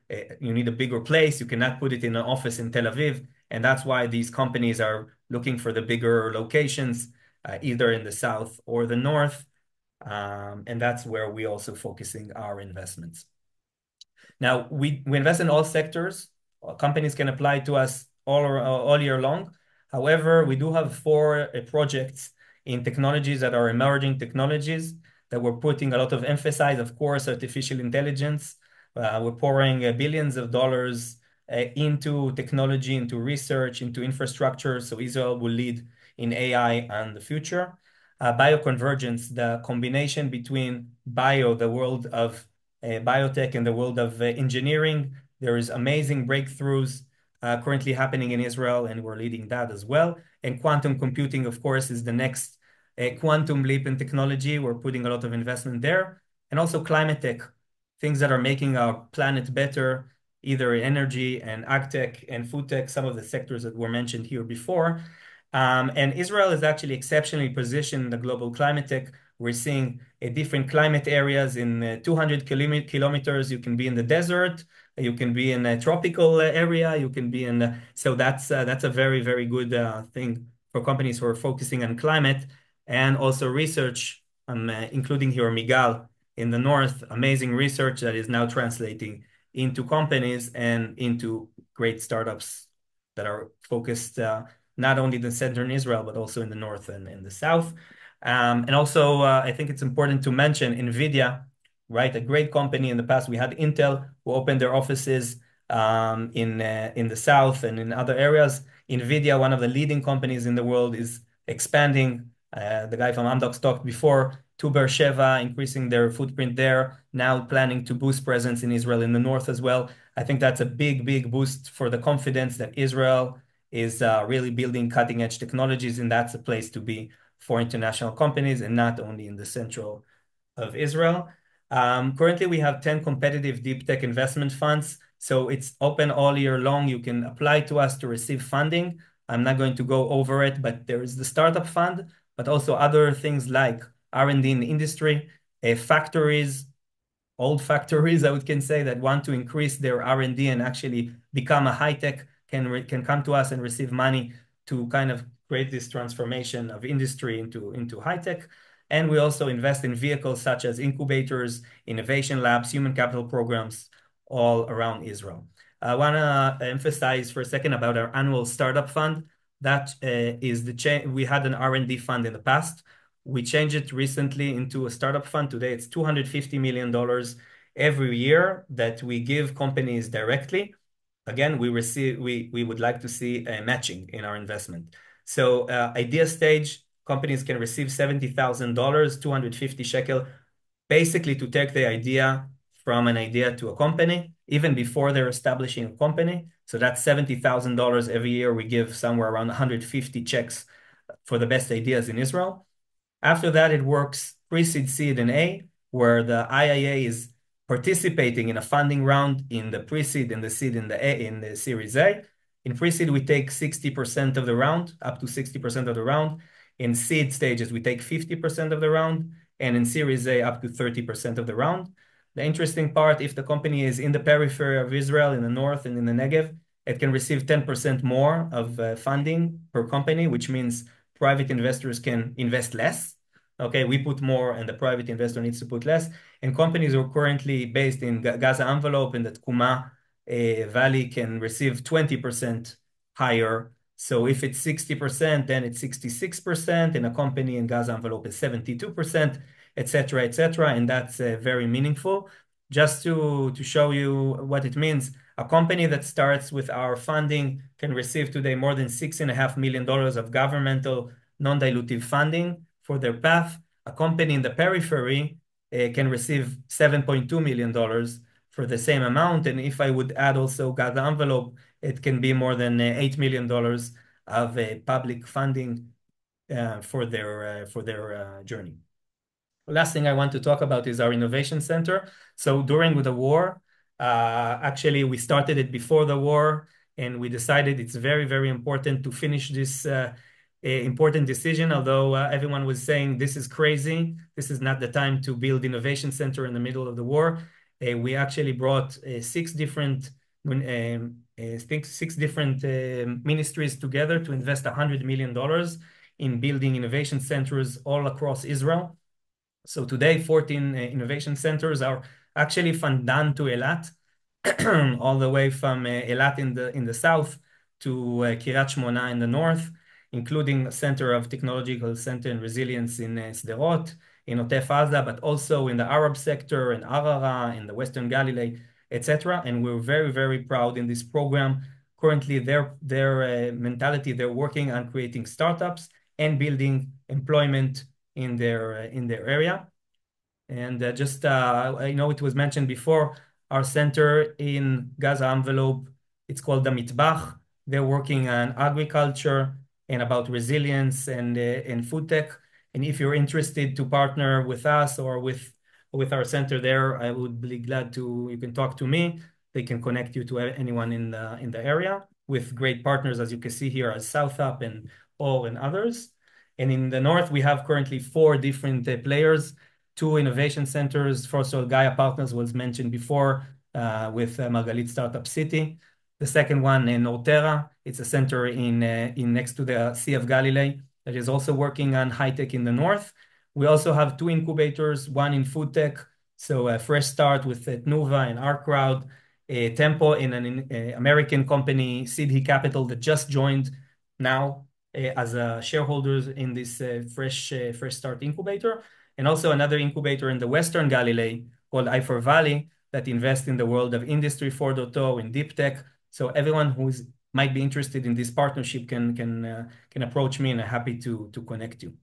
you need a bigger place, you cannot put it in an office in Tel Aviv, and that's why these companies are looking for the bigger locations, either in the south or the north, and that's where we also focusing our investments. Now, we invest in all sectors. Companies can apply to us all year long. However, we do have 4 projects in technologies that are emerging technologies that we're putting a lot of emphasis. Of course, artificial intelligence. We're pouring billions of dollars into technology, into research, into infrastructure. So Israel will lead in AI and the future. Bioconvergence, the combination between the world of biotech and the world of engineering. There is amazing breakthroughs currently happening in Israel, and we're leading that as well. And quantum computing, of course, is the next quantum leap in technology. We're putting a lot of investment there. And also climate tech, things that are making our planet better, either energy and ag tech and food tech, some of the sectors that were mentioned here before. And Israel is actually exceptionally positioned in the global climate tech. We're seeing different climate areas. In 200 kilometers, you can be in the desert, you can be in a tropical area, you can be in. So that's a very, very good thing for companies who are focusing on climate and also research, including here Migal in the north, amazing research that is now translating into companies and into great startups that are focused not only in the center in Israel, but also in the north and in the south. And also, I think it's important to mention NVIDIA, right? A great company in the past. We had Intel, who opened their offices in the south and in other areas. NVIDIA, one of the leading companies in the world, is expanding. The guy from Amdocs talked before, to Beersheba, increasing their footprint there, now planning to boost presence in Israel in the north as well. I think that's a big, big boost for the confidence that Israel is really building cutting-edge technologies, and that's a place to be for international companies and not only in the central of Israel. Currently, we have 10 competitive deep tech investment funds, so it's open all year long. You can apply to us to receive funding. I'm not going to go over it, but there is the startup fund, but also other things like R&D in the industry, factories, old factories, I would can say, that want to increase their R&D and actually become a high-tech can come to us and receive money to kind of create this transformation of industry into high-tech. And we also invest in vehicles such as incubators, innovation labs, human capital programs all around Israel. I want to emphasize for a second about our annual startup fund. That is the change. We had an R&D fund in the past. We changed it recently into a startup fund. Today, it's $250 million every year that we give companies directly. Again, we would like to see a matching in our investment. So idea stage, companies can receive $70,000, 250 shekel, basically to take the idea from an idea to a company, even before they're establishing a company. So that's $70,000 every year. We give somewhere around 150 checks for the best ideas in Israel. After that, it works pre-seed, seed, and A, where the IIA is participating in a funding round in the pre-seed, in the seed, in the Series A. In pre-seed, we take 60% of the round, up to 60% of the round. In seed stages, we take 50% of the round, and in Series A, up to 30% of the round. The interesting part, if the company is in the periphery of Israel, in the north and in the Negev, it can receive 10% more of funding per company, which means private investors can invest less. Okay, we put more and the private investor needs to put less. And companies who are currently based in Gaza envelope in the Tkuma Valley can receive 20% higher. So if it's 60%, then it's 66%, and a company in Gaza envelope is 72%, etc., etc., and that's very meaningful. Just to show you what it means, a company that starts with our funding can receive today more than $6.5 million of governmental non-dilutive funding for their path. A company in the periphery can receive $7.2 million for the same amount. And if I would add also Gaza envelope, it can be more than $8 million of public funding for their journey. Last thing I want to talk about is our innovation center. So during the war, actually we started it before the war, and we decided it's very, very important to finish this important decision. Although everyone was saying this is crazy, this is not the time to build innovation center in the middle of the war. We actually brought six different ministries together to invest $100 million in building innovation centers all across Israel. So today, 14 innovation centers are actually from Dan to Eilat, all the way from Eilat in the south to Kiryat Shmona in the north, including a center of technological center and resilience in Sderot, in Otef Aza, but also in the Arab sector, in Arara, in the Western Galilee, etc. And we're very, very proud in this program. Currently, their mentality, they're working on creating startups and building employment in their area. And I know it was mentioned before, our center in Gaza envelope, it's called the Mitbach. They're working on agriculture and about resilience and food tech. And if you're interested to partner with us or with our center there, I would be glad you can talk to me. They can connect you to anyone in the area with great partners, as you can see here, as South Up and all and others. And in the north, we have currently 4 different players, 2 innovation centers. First of all, Gaia Partners was mentioned before with Margalit Startup City. The second one in Norterra, it's a center in next to the Sea of Galilee that is also working on high tech in the north. We also have 2 incubators, one in food tech, so a fresh start with Tnuva and our crowd, Tempo in an American company, Sidhi Capital, that just joined now as shareholders in this fresh start incubator, and also another incubator in the Western Galilee called I4 Valley that invests in the world of Industry 4.0 in deep tech. So everyone who might be interested in this partnership can approach me, and I'm happy to connect you.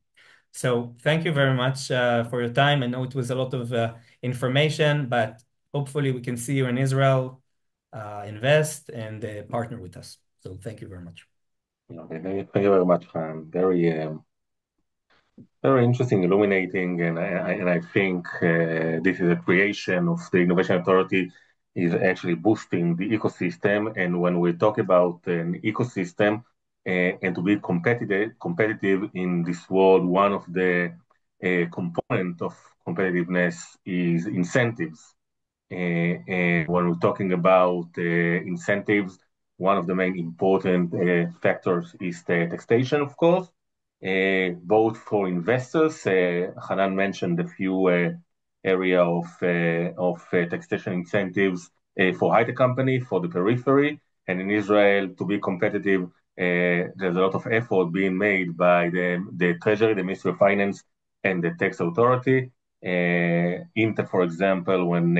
So thank you very much for your time. I know it was a lot of information, but hopefully we can see you in Israel, invest and partner with us. So thank you very much. Okay, thank you very much, Khan. Very interesting, illuminating, and I think this is a creation of the Innovation Authority is actually boosting the ecosystem. And when we talk about an ecosystem and to be competitive in this world, one of the component of competitiveness is incentives. And when we're talking about incentives, one of the main important factors is the taxation, of course. Both for investors, Hanan mentioned a few area of taxation incentives for high-tech company, for the periphery, and in Israel to be competitive. There's a lot of effort being made by the Treasury, the Ministry of Finance, and the tax authority. Intel, for example, when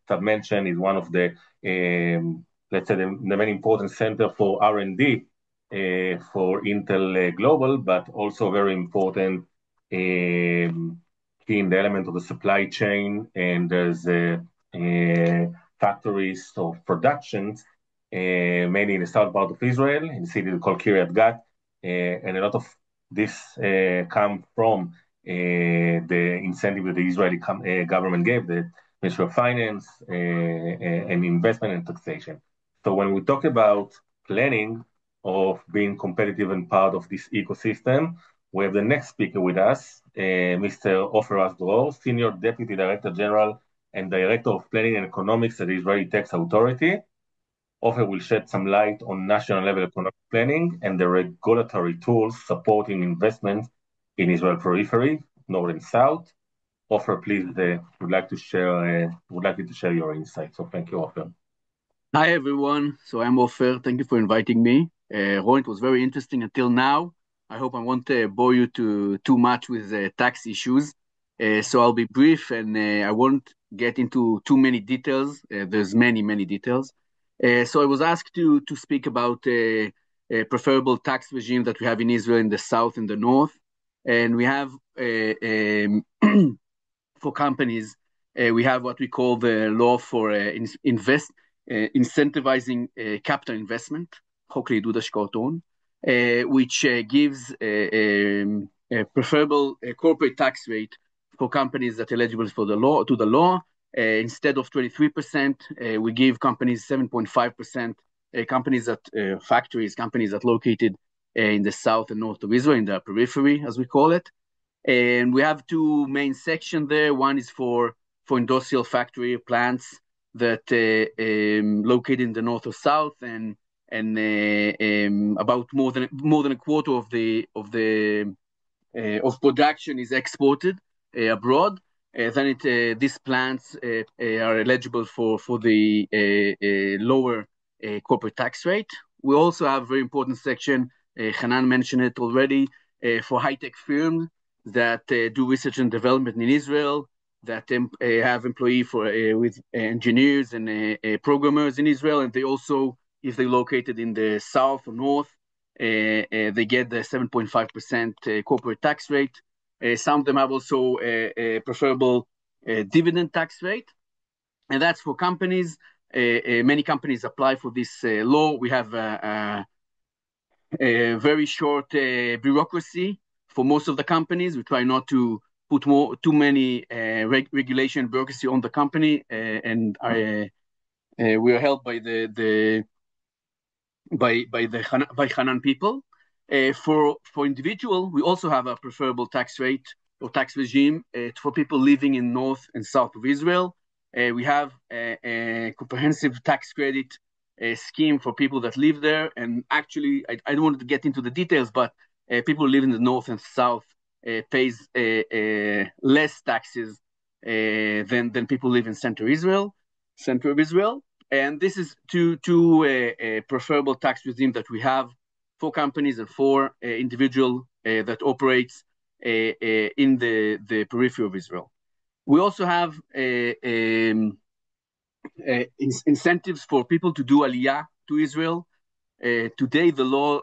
Tab mentioned, is one of the let's say the main important center for R&D. For Intel Global, but also very important key in the element of the supply chain, and there's factories of productions, mainly in the south part of Israel, in the city called Kiryat Gat, and a lot of this come from the incentive that the Israeli government gave, the Ministry of Finance, and investment and taxation. So when we talk about planning of being competitive and part of this ecosystem, we have the next speaker with us, Mr. Ofer Asdror, Senior Deputy Director General and Director of Planning and Economics at the Israeli Tax Authority. Ofer will shed some light on national level economic planning and the regulatory tools supporting investment in Israel periphery, north and south. Ofer, please, would like you to share your insights. So thank you, Ofer. Hi, everyone. So I'm Ofer. Thank you for inviting me. Ron, it was very interesting until now. I hope I won't bore you too much with tax issues. So I'll be brief, and I won't get into too many details. There's many details. So I was asked to speak about a preferable tax regime that we have in Israel in the south and the north. And we have, for companies, we have what we call the law for incentivizing capital investment, חוק לעידוד השקעות הון, which gives a preferable corporate tax rate for companies that are eligible for the law. Instead of 23%, we give companies 7.5%. Companies that factories, companies that located in the south and north of Israel, in the periphery, as we call it. And we have 2 main sections there. One is for industrial factory plants that located in the north or south, and about more than a quarter of production is exported abroad. Then these plants are eligible for the lower corporate tax rate. We also have a very important section, Hanan mentioned it already, for high-tech firms that do research and development in Israel, that have employees with engineers and programmers in Israel, and they also, if they're located in the south or north, they get the 7.5% corporate tax rate. Some of them have also a preferable dividend tax rate, and that's for companies. Many companies apply for this law. We have a very short bureaucracy for most of the companies. We try not to put too many regulation bureaucracy on the company, and we are helped by Hanan people. For individual, we also have a preferable tax rate or tax regime for people living in north and south of Israel. We have a comprehensive tax credit scheme for people that live there. And actually, I don't want to get into the details, but people who live in the north and south pays less taxes than people who live in center of Israel. And this is two preferable tax regime that we have for companies and for individual that operates in the periphery of Israel. We also have incentives for people to do aliyah to Israel. Today, the law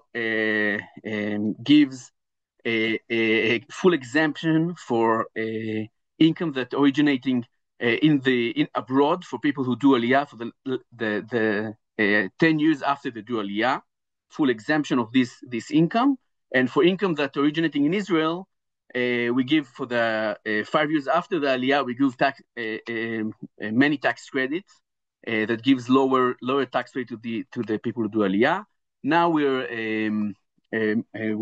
gives a full exemption for income that originating in abroad for people who do aliyah for the 10 years after they do aliyah, full exemption of this income. And for income that originating in Israel, we give for the 5 years after the aliyah, we give many tax credits that gives lower tax rate to the people who do aliyah. Now we're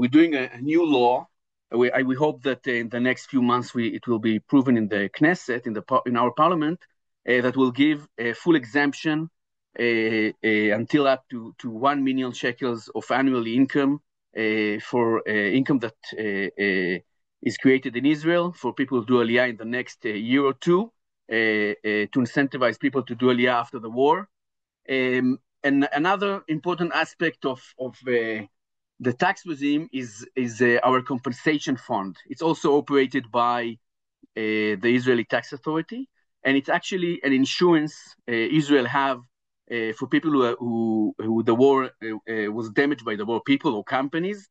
doing a new law. We hope that in the next few months it will be proven in the Knesset, in our parliament, that will give a full exemption until up to 1 million shekels of annual income for income that is created in Israel for people who do aliyah in the next year or two to incentivize people to do aliyah after the war. And another important aspect of the tax regime is our compensation fund. It's also operated by the Israeli Tax Authority, and it's actually an insurance Israel have for people who the war was damaged by the war, people or companies.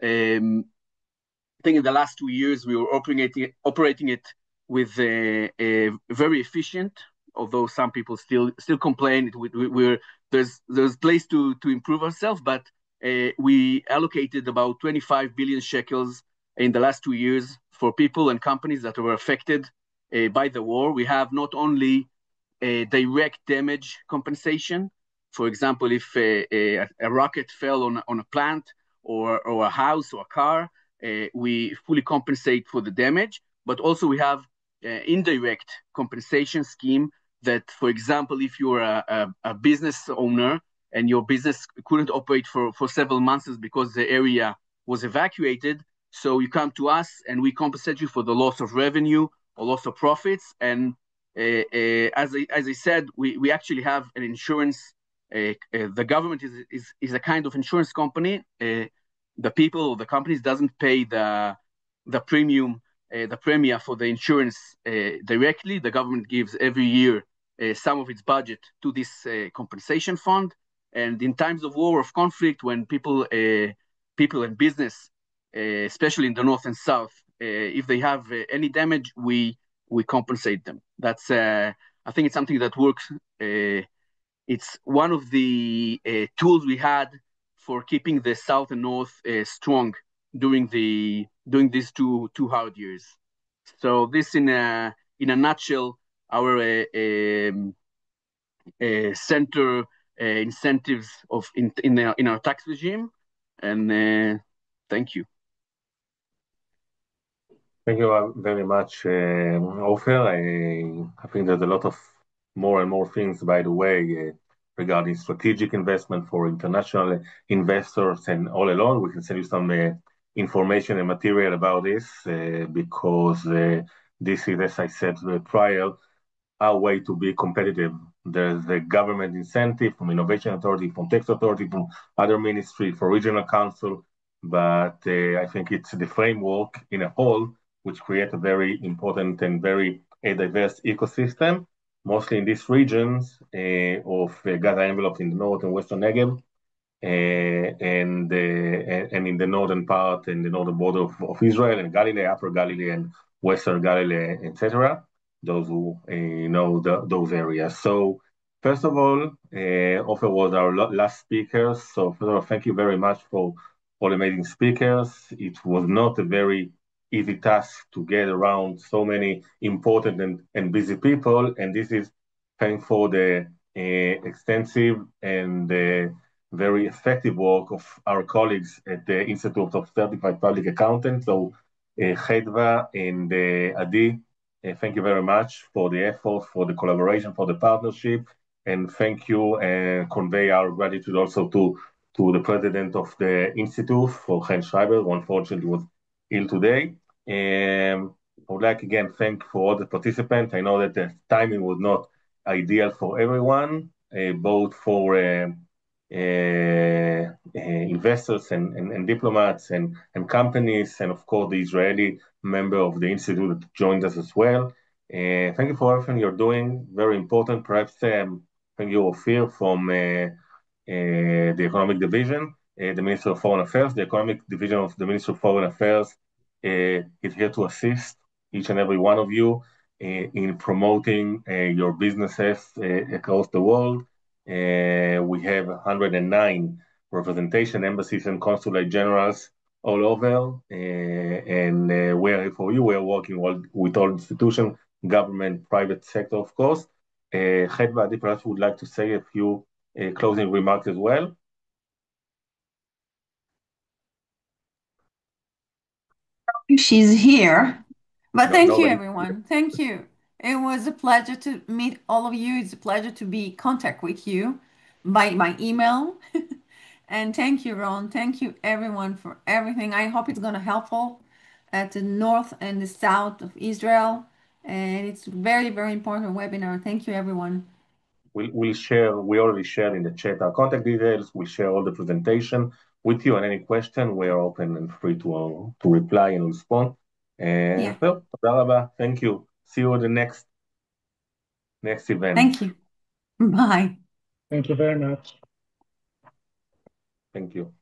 I think in the last 2 years we were operating it with a very efficient. Although some people still complain, there's place to improve ourselves, but we allocated about 25 billion shekels in the last 2 years for people and companies that were affected by the war. We have not only direct damage compensation. For example, if a rocket fell on a plant or a house or a car, we fully compensate for the damage. But also we have indirect compensation scheme that, for example, if you're a business owner and your business couldn't operate for several months because the area was evacuated, so you come to us and we compensate you for the loss of revenue or loss of profits. And as I said, we actually have an insurance. The government is a kind of insurance company. The people or the companies doesn't pay the premium, the premia for the insurance directly. The government gives every year some of its budget to this compensation fund. And in times of war, of conflict, when people and business, especially in the north and south, if they have any damage, we compensate them. That's I think it's something that works. It's one of the tools we had for keeping the south and north strong during these two hard years. So this in a nutshell, our center incentives in our tax regime. And thank you. Thank you very much, Ofer. I think there's a lot of more and more things, by the way, regarding strategic investment for international investors, and all along we can send you some information and material about this because this is, as I said prior, our way to be competitive. There's the government incentive from Innovation Authority, from Tax Authority, from other ministry, for regional council, but I think it's the framework in a whole which create a very important and very diverse ecosystem, mostly in these regions of Gaza envelope in the north and western Negev, and in the northern part, in the northern border of Israel, and Galilee, Upper Galilee, and Western Galilee, etc. Those who know those areas. So first of all, Ofer was our last speaker. So first of all, thank you very much for all amazing speakers. It was not a very easy task to get around so many important and busy people, and this is thanks for the extensive and very effective work of our colleagues at the Institute of Certified Public Accountants. So Chedva and Adi, thank you very much for the effort, for the collaboration, for the partnership, and thank you and convey our gratitude also to the president of the Institute, for Chen Schreiber, who unfortunately was ill today. I would like again thank for all the participants. I know that the timing was not ideal for everyone, both for investors and diplomats and companies, and of course the Israeli member of the Institute that joined us as well. Thank you for everything you're doing, very important. Perhaps thank you, Ophir, from the Economic Division, the Minister of Foreign Affairs. The Economic Division of the Ministry of Foreign Affairs is here to assist each and every one of you in promoting your businesses across the world. We have 109 representation embassies and consulate generals all over, and we are here for you. We are working with all institutions, government, private sector, of course. Chedva, Adi, perhaps would like to say a few closing remarks as well. She's here. But No, thank you, nobody. everyone. Thank you. It was a pleasure to meet all of you. It's a pleasure to be in contact with you by my email. And thank you, Ron. Thank you, everyone, for everything. I hope it's going to helpful at the north and the south of Israel. And it's very, very important webinar. Thank you, everyone. We'll share, we already shared in the chat our contact details. We'll share all the presentation with you, and any question, we are open and free to reply and respond. Yeah. Well, תודה רבה. Thank you. See you at the next event. Thank you. Bye. Thank you very much. Thank you.